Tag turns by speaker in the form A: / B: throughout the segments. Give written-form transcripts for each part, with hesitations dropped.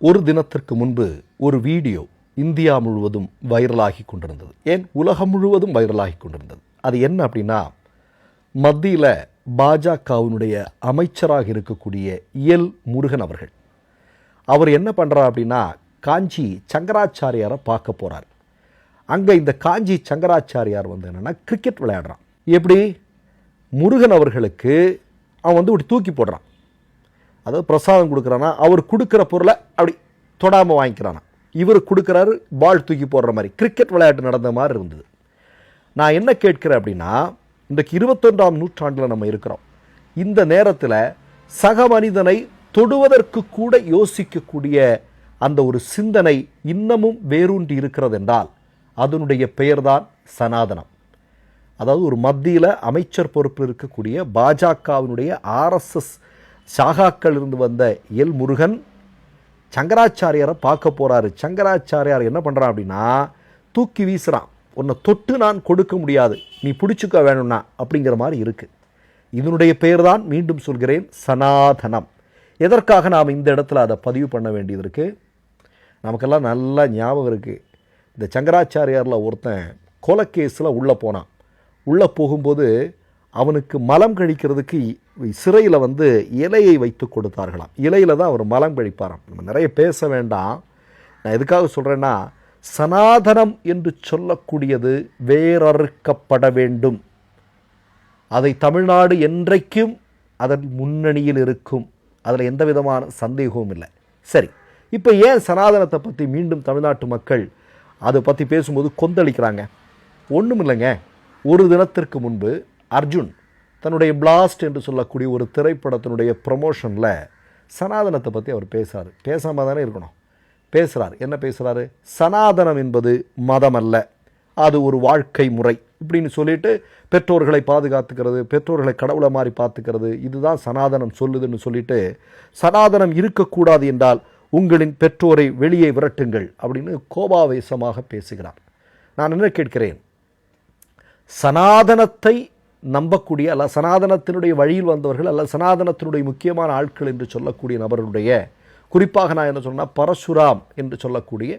A: ஒரு தினத்திற்கு முன்பு ஒரு வீடியோ இந்தியா முழுவதும் வைரலாகி கொண்டிருந்தது. ஏன் உலகம் முழுவதும் வைரலாகி கொண்டிருந்தது. அது என்ன அப்படின்னா, மத்தியில் பாஜகவினுடைய அமைச்சராக இருக்கக்கூடிய எல் முருகன் அவர்கள், அவர் என்ன பண்ணுறார் அப்படின்னா, காஞ்சி சங்கராச்சாரியாரை பார்க்க போகிறார். அங்கே இந்த காஞ்சி சங்கராச்சாரியார் வந்து என்னென்னா கிரிக்கெட் விளையாடுறான். எப்படி முருகன் அவர்களுக்கு அவன் இப்படி தூக்கி போடுறான். அதாவது பிரசாதம் கொடுக்குறானா, அவர் கொடுக்குற பொருளை அப்படி தொடாமல் வாங்கிக்கிறானா, இவர் கொடுக்குறாரு பால் தூக்கி போடுற மாதிரி கிரிக்கெட் விளையாட்டு நடந்த மாதிரி இருந்தது. நான் என்ன கேட்கிறேன் அப்படின்னா, இன்றைக்கு 21ஆம் நூற்றாண்டில் நம்ம இருக்கிறோம். இந்த நேரத்தில் சக மனிதனை தொடுவதற்கு கூட யோசிக்கக்கூடிய அந்த ஒரு சிந்தனை இன்னமும் வேரூன்றி இருக்கிறது என்றால் அதனுடைய பெயர்தான் சனாதனம். அதாவது ஒரு மத்தியில் அமைச்சர் பொறுப்பில் இருக்கக்கூடிய பாஜகவினுடைய ஆர்எஸ்எஸ் சாகாக்கள் இருந்து வந்த எல் முருகன் சங்கராச்சாரியாரை பார்க்க போகிறாரு. சங்கராச்சாரியார் என்ன பண்ணுறான் அப்படின்னா, தூக்கி வீசுகிறான். உன்னை தொட்டு நான் கொடுக்க முடியாது, நீ பிடிச்சிக்க வேணும்னா அப்படிங்கிற மாதிரி இருக்குது. இதனுடைய பெயர் தான், மீண்டும் சொல்கிறேன், சனாதனம். எதற்காக நாம் இந்த இடத்துல அதை பதிவு பண்ண வேண்டியது இருக்குது? நமக்கெல்லாம் நல்லா ஞாபகம் இருக்குது. இந்த சங்கராச்சாரியாரில் ஒருத்தன் கொலைக்கேஸில் உள்ளே போனான். உள்ளே போகும்போது அவனுக்கு மலம் கழிக்கிறதுக்கு சிறையில் இலையை வைத்து கொடுத்தார்களாம். இலையில் தான் அவர் மலம் கழிப்பாராம். நம்ம நிறைய பேச வேண்டாம். நான் எதுக்காக சொல்கிறேன்னா, சனாதனம் என்று சொல்லக்கூடியது வேறறுக்கப்பட வேண்டும். அதை தமிழ்நாடு என்றைக்கும் அதன் முன்னணியில் இருக்கும். அதில் எந்த விதமான சந்தேகமும் இல்லை. சரி, இப்போ ஏன் சனாதனத்தை பற்றி மீண்டும் தமிழ்நாட்டு மக்கள் அதை பற்றி பேசும்போது கொந்தளிக்கிறாங்க? ஒன்றும் இல்லைங்க. ஒரு தினத்திற்கு முன்பு அர்ஜுன் தன்னுடைய பிளாஸ்ட் என்று சொல்லக்கூடிய ஒரு திரைப்படத்தினுடைய ப்ரமோஷனில் சனாதனத்தை பற்றி அவர் பேசுகிறார். பேசாமல் தானே இருக்கணும், பேசுகிறார். என்ன பேசுகிறாரு? சனாதனம் என்பது மதம் அல்ல, அது ஒரு வாழ்க்கை முறை இப்படின்னு சொல்லிட்டு பெற்றோர்களை பாதுகாத்துக்கிறது, பெற்றோர்களை கடவுளை மாதிரி பார்த்துக்கிறது, இதுதான் சனாதனம் சொல்லுதுன்னு சொல்லிட்டு, சனாதனம் இருக்கக்கூடாது என்றால் உங்களின் பெற்றோரை வெளியே விரட்டுங்கள் அப்படின்னு கோபாவேசமாக பேசுகிறார். நான் என்ன கேட்கிறேன், சனாதனத்தை நம்பக்கூடிய அல்ல சனாதனத்தினுடைய வழியில் வந்தவர்கள் அல்ல சனாதனத்தினுடைய முக்கியமான ஆட்கள் என்று சொல்லக்கூடிய நபர்களுடைய, குறிப்பாக நான் என்ன சொன்னால் பரசுராம் என்று சொல்லக்கூடிய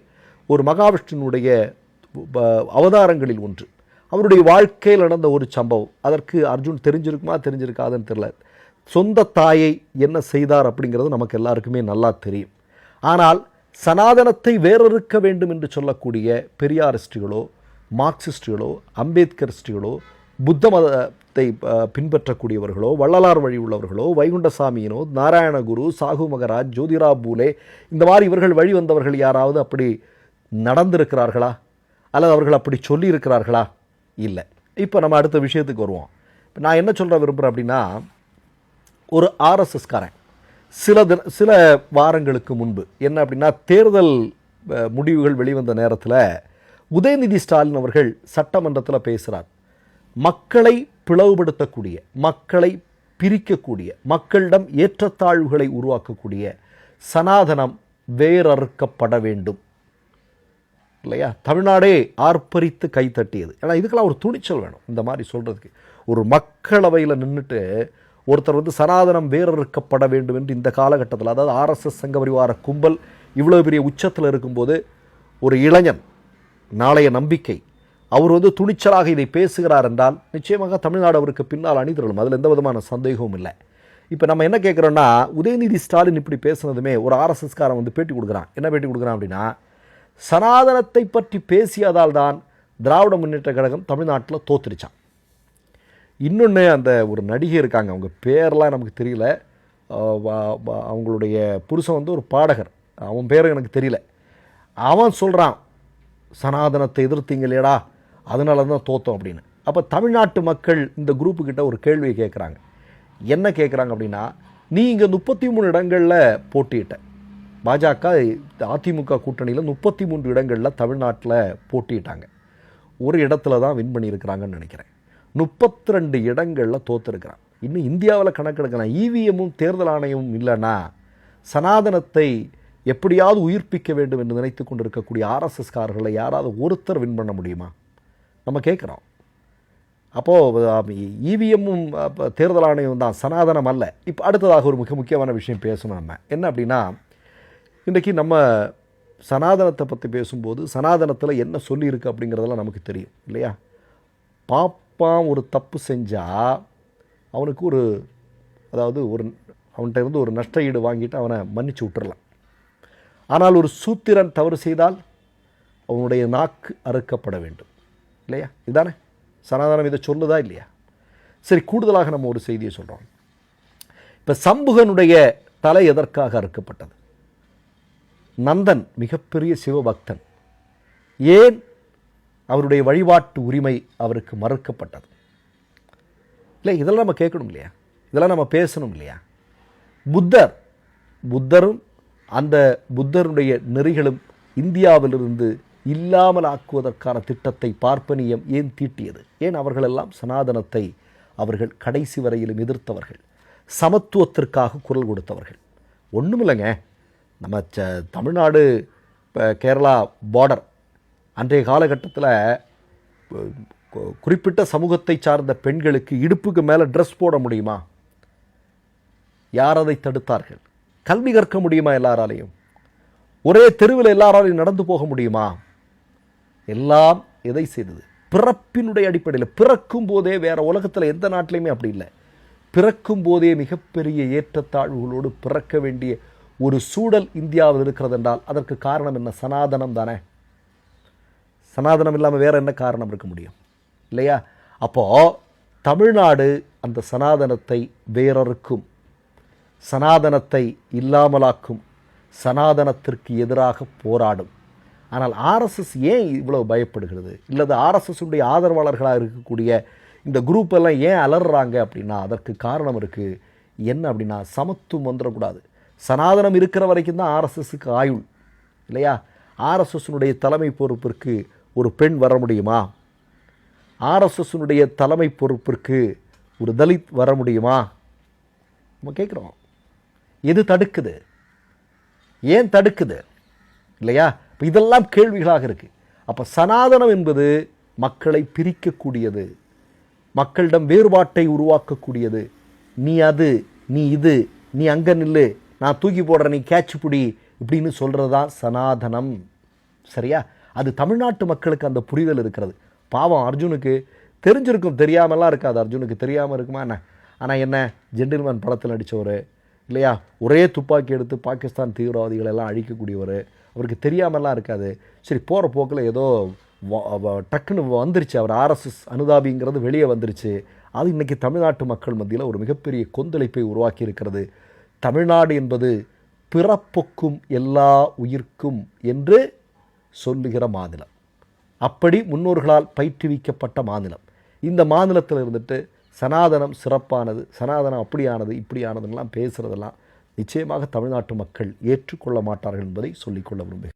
A: ஒரு மகாவிஷ்ணுனுடைய அவதாரங்களில் ஒன்று, அவருடைய வாழ்க்கையில் நடந்த ஒரு சம்பவம். அதற்கு அர்ஜுன் தெரிஞ்சிருக்குமா தெரிஞ்சிருக்காதுன்னு தெரியல. சொந்த தாயை என்ன செய்தார் அப்படிங்கிறது நமக்கு எல்லாருக்குமே நல்லா தெரியும். ஆனால் சனாதனத்தை வேறறுக்க வேண்டும் என்று சொல்லக்கூடிய பெரியாரிஸ்டுகளோ, மார்க்சிஸ்டுகளோ, அம்பேத்கரிஸ்டுகளோ, புத்த மதத்தை பின்பற்றக்கூடியவர்களோ, வள்ளலார் வழி உள்ளவர்களோ, வைகுண்டசாமியினோ, நாராயணகுரு, சாகு மகராஜ், ஜோதிரா பூலே, இந்த மாதிரி இவர்கள் வழி வந்தவர்கள் யாராவது அப்படி நடந்திருக்கிறார்களா? அல்லது அவர்கள் அப்படி சொல்லியிருக்கிறார்களா? இல்லை. இப்போ நம்ம அடுத்த விஷயத்துக்கு வருவோம். நான் என்ன சொல்ல விரும்புகிறேன் அப்படின்னா, ஒரு ஆர்எஸ்எஸ்காரன் சில வாரங்களுக்கு முன்பு என்ன அப்படின்னா, தேர்தல் முடிவுகள் வெளிவந்த நேரத்தில் உதயநிதி ஸ்டாலின் அவர்கள் சட்டமன்றத்தில் பேசுகிறார். மக்களை பிளவுபடுத்தக்கூடிய, மக்களை பிரிக்கக்கூடிய, மக்களிடம் ஏற்றத்தாழ்வுகளை உருவாக்கக்கூடிய சனாதனம் வேறறுக்கப்பட வேண்டும் இல்லையா? தமிழ்நாடே ஆர்ப்பரித்து கைத்தட்டியது. ஏன்னா இதுக்கெல்லாம் ஒரு துணிச்சல் வேணும் இந்த மாதிரி சொல்கிறதுக்கு. ஒரு மக்களவையில் நின்றுட்டு ஒருத்தர் சனாதனம் வேறறுக்கப்பட வேண்டும் என்று இந்த காலகட்டத்தில், அதாவது ஆர்எஸ்எஸ் சங்க பரிவார கும்பல் இவ்வளோ பெரிய உச்சத்தில் இருக்கும்போது, ஒரு இளைஞன், நாளைய நம்பிக்கை, அவர் துணிச்சலாக இதை பேசுகிறார் என்றால் நிச்சயமாக தமிழ்நாடு அவருக்கு பின்னால் அணிதிரளும். அதில் எந்த விதமான சந்தேகமும் இல்லை. இப்போ நம்ம என்ன கேட்குறோன்னா, உதயநிதி ஸ்டாலின் இப்படி பேசுனதுமே ஒரு ஆர்எஸ்எஸ்காரன் பேட்டி கொடுக்குறான். என்ன பேட்டி கொடுக்குறான் அப்படின்னா, சனாதனத்தை பற்றி பேசியதால் தான் திராவிட முன்னேற்ற கழகம் தமிழ்நாட்டில் தோத்துருச்சான். இன்னொன்று, அந்த ஒரு நடிகை இருக்காங்க, அவங்க பேரெலாம் நமக்கு தெரியல, அவங்களுடைய புருஷன் ஒரு பாடகர், அவன் பேர் எனக்கு தெரியல. அவன் சொல்கிறான், சனாதனத்தை எதிர்த்தீங்க இல்லையடா, அதனால தான் தோத்தோம் அப்படின்னு. அப்போ தமிழ்நாட்டு மக்கள் இந்த குரூப்புக்கிட்ட ஒரு கேள்வியை கேட்குறாங்க. என்ன கேட்குறாங்க அப்படின்னா, நீ இங்கே 33 இடங்களில் போட்டியிட்ட, பாஜக அதிமுக கூட்டணியில் 33 இடங்களில் தமிழ்நாட்டில் போட்டியிட்டாங்க, ஒரு இடத்துல தான் வின் பண்ணியிருக்கிறாங்கன்னு நினைக்கிறேன். 32 இடங்களில் தோற்றுருக்கிறான். இன்னும் இந்தியாவில் கணக்கெடுக்கலாம். இவிஎம்மும் தேர்தல் ஆணையமும் இல்லைன்னா சனாதனத்தை எப்படியாவது உயிர்ப்பிக்க வேண்டும் என்று நினைத்து கொண்டிருக்கக்கூடிய ஆர்எஸ்எஸ்காரர்களை யாராவது ஒருத்தர் வின் பண்ண முடியுமா? நம்ம கேட்குறோம். அப்போது இவிஎம்மும் தேர்தல் ஆணையம் தான், சனாதனம் அல்ல. இப்போ அடுத்ததாக ஒரு மிக முக்கியமான விஷயம் பேசணும். நம்ம என்ன அப்படின்னா, இன்றைக்கி நம்ம சனாதனத்தை பற்றி பேசும்போது சனாதனத்தில் என்ன சொல்லியிருக்கு அப்படிங்கிறதெல்லாம் நமக்கு தெரியும் இல்லையா? பாப்பான் ஒரு தப்பு செஞ்சால் அவனுக்கு அவன்கிட்ட இருந்து ஒரு நஷ்ட ஈடு வாங்கிட்டு அவனை மன்னிச்சு விட்டுறலாம். ஆனால் ஒரு சூத்திரன் தவறு செய்தால் அவனுடைய நாக்கு அறுக்கப்பட வேண்டும் இல்லையா? இதுதானே சனாதனம் இதை சொல்லுதா இல்லையா? சரி, கூடுதலாக நம்ம ஒரு செய்தியை சொல்கிறோம். இப்போ சம்புகனுடைய தலை எதற்காக அறுக்கப்பட்டது? நந்தன் மிகப்பெரிய சிவபக்தன், ஏன் அவருடைய வழிபாட்டு உரிமை அவருக்கு மறுக்கப்பட்டது? இல்லை, இதெல்லாம் நம்ம கேட்கணும் இல்லையா? இதெல்லாம் நம்ம பேசணும் இல்லையா? புத்தரும் அந்த புத்தருடைய நெறிகளும் இந்தியாவிலிருந்து இல்லாமல் ஆக்குவதற்கான திட்டத்தை பார்ப்பனியம் ஏன் தீட்டியது? ஏன் அவர்களெல்லாம் சனாதனத்தை அவர்கள் கடைசி வரையிலும் எதிர்த்தவர்கள், சமத்துவத்திற்காக குரல் கொடுத்தவர்கள். ஒன்றுமில்லைங்க, நம்ம தமிழ்நாடு கேரளா பார்டர் அன்றைய காலகட்டத்தில் குறிப்பிட்ட சமூகத்தை சார்ந்த பெண்களுக்கு இடுப்புக்கு மேலே ட்ரெஸ் போட முடியுமா? யார் அதை தடுத்தார்கள்? கல்வி கற்க முடியுமா எல்லாராலையும்? ஒரே தெருவில் எல்லாராலையும் நடந்து போக முடியுமா? எல்லாம் எதை செய்தது? பிறப்பினுடைய அடிப்படையில். பிறக்கும் போதே, வேற உலகத்தில் எந்த நாட்டிலையுமே அப்படி இல்லை, பிறக்கும் போதே மிகப்பெரிய ஏற்றத்தாழ்வுகளோடு பிறக்க வேண்டிய ஒரு சூழல் இந்தியாவில் இருக்கிறது என்றால் அதற்கு காரணம் என்ன? சனாதனம் தானே. சனாதனம் இல்லாமல் வேற என்ன காரணம் இருக்க முடியும் இல்லையா? அப்போ தமிழ்நாடு அந்த சனாதனத்தை வேறொருக்கும், சனாதனத்தை இல்லாமலாக்கும், சனாதனத்திற்கு எதிராக போராடும். ஆனால் ஆர்எஸ்எஸ் ஏன் இவ்வளவு பயப்படுகிறது? இல்லது ஆர்எஸ்எஸ்னுடைய ஆதரவாளர்களாக இருக்கக்கூடிய இந்த குரூப் எல்லாம் ஏன் அலறாங்க அப்படின்னா அதற்கு காரணம் இருக்குது. என்ன அப்படின்னா, சமத்துவம் வந்துடக்கூடாது. சனாதனம் இருக்கிற வரைக்கும் தான் ஆர்எஸ்எஸ்க்கு ஆயுள் இல்லையா? ஆர்எஸ்எஸ்னுடைய தலைமை பொறுப்பிற்கு ஒரு பெண் வர முடியுமா? ஆர்எஸ்எஸ்னுடைய தலைமை பொறுப்பிற்கு ஒரு தலித் வர முடியுமா? நம்ம கேட்குறோம். எது தடுக்குது? ஏன் தடுக்குது இல்லையா? இப்போ இதெல்லாம் கேள்விகளாக இருக்குது. அப்போ சனாதனம் என்பது மக்களை பிரிக்கக்கூடியது, மக்களிடம் வேறுபாட்டை உருவாக்கக்கூடியது. நீ அது, நீ இது, நீ அங்கே நில்லு, நான் தூக்கி போடுறேன், நீ கேட்ச் பிடி, இப்படின்னு சொல்கிறது தான் சனாதனம். சரியா? அது தமிழ்நாட்டு மக்களுக்கு அந்த புரிதல் இருக்கிறது. பாவம் அர்ஜுனுக்கு தெரிஞ்சிருக்கும், தெரியாமலாம் இருக்காது. அர்ஜுனுக்கு தெரியாமல் இருக்குமா என்ன? ஆனால் என்ன, ஜென்டில்மேன் படத்தில் நடித்தவர் இல்லையா? ஒரே துப்பாக்கி எடுத்து பாகிஸ்தான் தீவிரவாதிகள் எல்லாம் அழிக்கக்கூடியவர், அவருக்கு தெரியாமலாம் இருக்காது. சரி, போகிற போக்கில் ஏதோ டக்குன்னு வந்துருச்சு, அவர் ஆர்எஸ்எஸ் அனுதாபிங்கிறது வெளியே வந்துருச்சு. அது இன்றைக்கி தமிழ்நாட்டு மக்கள் மத்தியில் ஒரு மிகப்பெரிய கொந்தளிப்பை உருவாக்கி இருக்கிறது. தமிழ்நாடு என்பது பிறப்புக்கும் எல்லா உயிர்க்கும் என்று சொல்லுகிற மாநிலம், அப்படி முன்னோர்களால் பயிற்றுவிக்கப்பட்ட மாநிலம். இந்த மாநிலத்தில் இருந்துட்டு சனாதனம் சிறப்பானது, சனாதனம் அப்படியானது இப்படியானதுன்னெலாம் பேசுகிறதெல்லாம் நிச்சயமாக தமிழ்நாட்டு மக்கள் ஏற்றுக்கொள்ள மாட்டார்கள் என்பதை சொல்லிக்கொள்ள விரும்புகிறேன்.